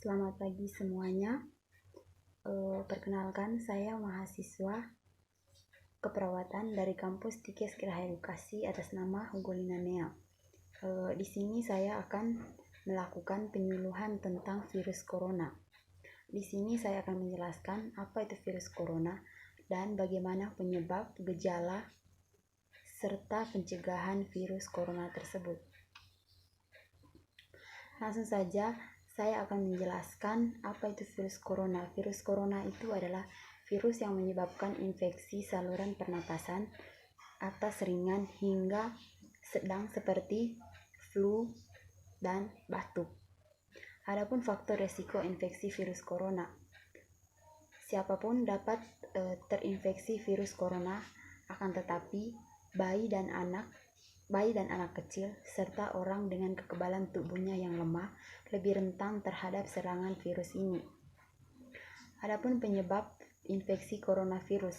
Selamat pagi semuanya. Perkenalkan, saya mahasiswa keperawatan dari kampus Tikes Geraha Edukasi atas nama Hunggulina Nea. Di sini saya akan melakukan penyuluhan tentang virus corona. Di sini saya akan menjelaskan apa itu virus corona dan bagaimana penyebab, gejala, serta pencegahan virus corona tersebut. Langsung saja, saya akan menjelaskan apa itu virus corona. Virus corona itu adalah virus yang menyebabkan infeksi saluran pernapasan atas ringan hingga sedang seperti flu dan batuk. Adapun faktor resiko infeksi virus corona. Siapapun dapat terinfeksi virus corona, akan tetapi bayi dan anak kecil serta orang dengan kekebalan tubuhnya yang lemah lebih rentan terhadap serangan virus ini. Adapun penyebab infeksi coronavirus.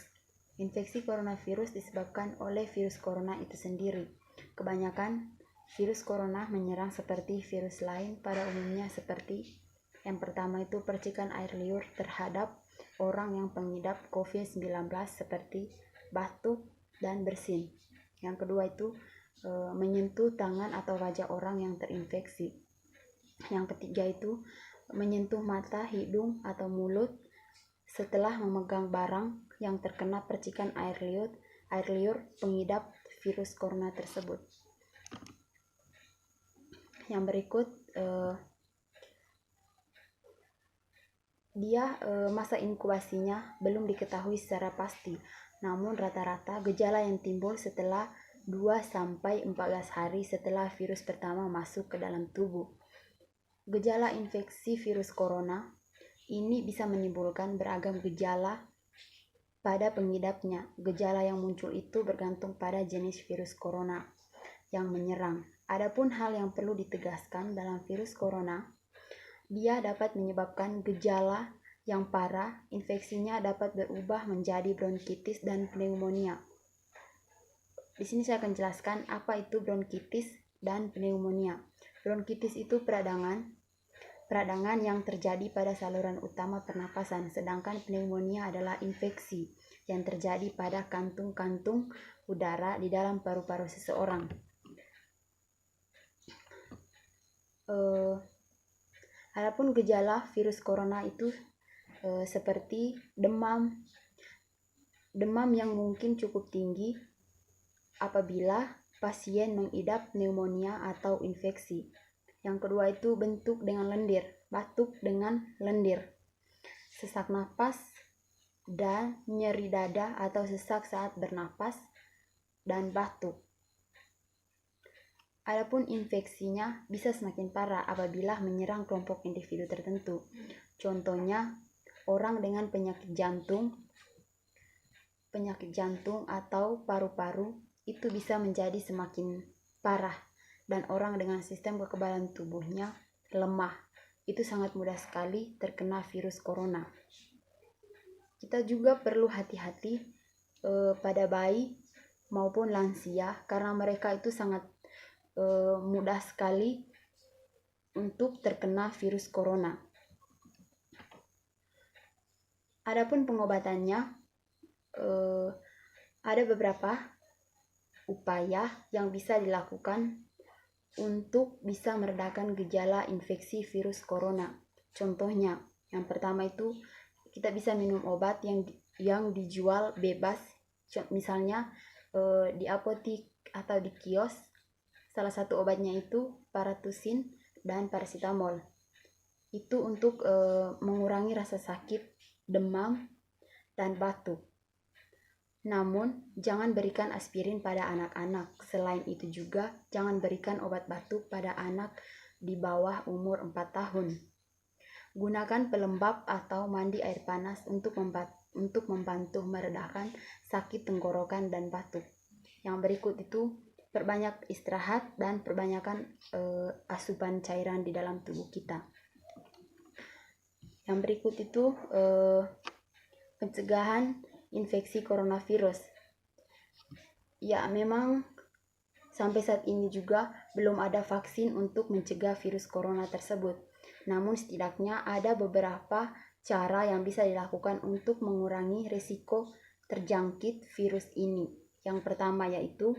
Infeksi coronavirus disebabkan oleh virus corona itu sendiri. Kebanyakan virus corona menyerang seperti virus lain pada umumnya seperti yang pertama itu percikan air liur terhadap orang yang pengidap COVID-19 seperti batuk dan bersin. Yang kedua itu menyentuh tangan atau wajah orang yang terinfeksi. Yang ketiga itu menyentuh mata, hidung, atau mulut setelah memegang barang yang terkena percikan air liur pengidap virus corona tersebut. Yang berikut masa inkubasinya belum diketahui secara pasti, namun rata-rata gejala yang timbul setelah 2-14 hari setelah virus pertama masuk ke dalam tubuh. Gejala infeksi virus corona ini bisa menimbulkan beragam gejala pada pengidapnya. Gejala yang muncul itu bergantung pada jenis virus corona yang menyerang. Adapun hal yang perlu ditegaskan dalam virus corona, dia dapat menyebabkan gejala yang parah. Infeksinya dapat berubah menjadi bronkitis dan pneumonia. Di sini saya akan jelaskan apa itu bronkitis dan pneumonia. Bronkitis itu peradangan yang terjadi pada saluran utama pernapasan, sedangkan pneumonia adalah infeksi yang terjadi pada kantung-kantung udara di dalam paru-paru seseorang. Adapun gejala virus corona itu seperti demam yang mungkin cukup tinggi apabila pasien mengidap pneumonia atau infeksi. Yang kedua itu bentuk dengan lendir, batuk dengan lendir, sesak napas dan nyeri dada atau sesak saat bernapas dan batuk. Adapun infeksinya bisa semakin parah apabila menyerang kelompok individu tertentu. Contohnya orang dengan penyakit jantung atau paru-paru itu bisa menjadi semakin parah, dan orang dengan sistem kekebalan tubuhnya lemah itu sangat mudah sekali terkena virus corona. Kita juga perlu hati-hati pada bayi maupun lansia karena mereka itu sangat mudah sekali untuk terkena virus corona. Adapun pengobatannya, ada beberapa upaya yang bisa dilakukan untuk bisa meredakan gejala infeksi virus corona. Contohnya, yang pertama itu kita bisa minum obat yang dijual bebas, misalnya di apotik atau di kios. Salah satu obatnya itu paratusin dan paracetamol. Itu untuk mengurangi rasa sakit, demam, dan batuk. Namun, jangan berikan aspirin pada anak-anak. Selain itu juga, jangan berikan obat batuk pada anak di bawah umur 4 tahun. Gunakan pelembab atau mandi air panas untuk membantu meredakan sakit tenggorokan dan batuk. Yang berikut itu, perbanyak istirahat dan perbanyakkan asupan cairan di dalam tubuh kita. Yang berikut itu pencegahan infeksi coronavirus. Ya, memang sampai saat ini juga belum ada vaksin untuk mencegah virus corona tersebut. Namun setidaknya ada beberapa cara yang bisa dilakukan untuk mengurangi risiko terjangkit virus ini. Yang pertama yaitu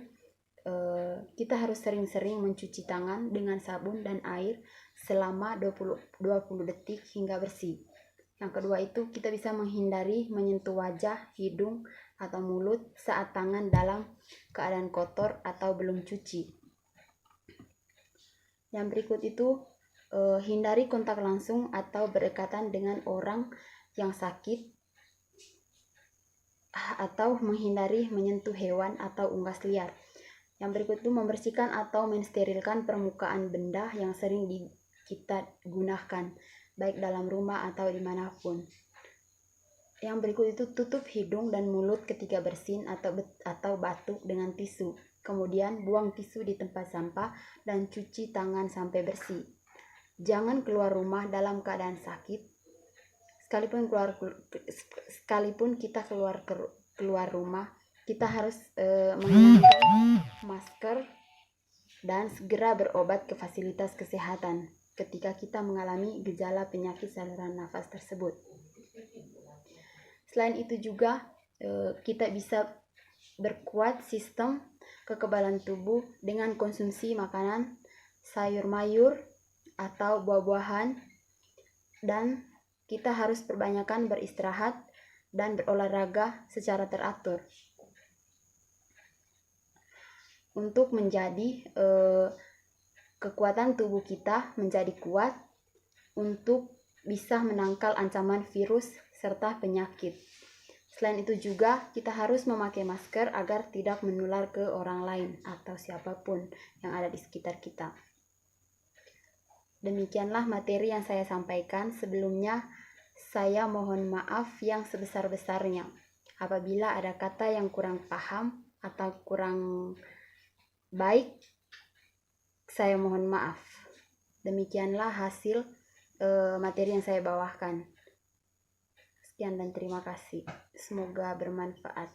kita harus sering-sering mencuci tangan dengan sabun dan air selama 20 detik hingga bersih. Yang kedua itu kita bisa menghindari menyentuh wajah, hidung, atau mulut saat tangan dalam keadaan kotor atau belum cuci. Yang berikut itu hindari kontak langsung atau berdekatan dengan orang yang sakit, atau menghindari menyentuh hewan atau unggas liar. Yang berikut itu membersihkan atau mensterilkan permukaan benda yang sering kita gunakan, baik dalam rumah atau dimanapun. Yang berikut itu tutup hidung dan mulut ketika bersin atau batuk dengan tisu. Kemudian buang tisu di tempat sampah dan cuci tangan sampai bersih. Jangan keluar rumah dalam keadaan sakit. Sekalipun kita keluar rumah, kita harus mengenakan masker dan segera berobat ke fasilitas kesehatan ketika kita mengalami gejala penyakit saluran nafas tersebut. Selain itu juga kita bisa berkuat sistem kekebalan tubuh dengan konsumsi makanan sayur mayur atau buah-buahan, dan kita harus perbanyakan beristirahat dan berolahraga secara teratur untuk menjadi kekuatan tubuh kita menjadi kuat untuk bisa menangkal ancaman virus serta penyakit. Selain itu juga kita harus memakai masker agar tidak menular ke orang lain atau siapapun yang ada di sekitar kita. Demikianlah materi yang saya sampaikan. Sebelumnya saya mohon maaf yang sebesar-besarnya apabila ada kata yang kurang paham atau kurang baik. Saya mohon maaf. Demikianlah hasil materi yang saya bawakan. Sekian dan terima kasih. Semoga bermanfaat.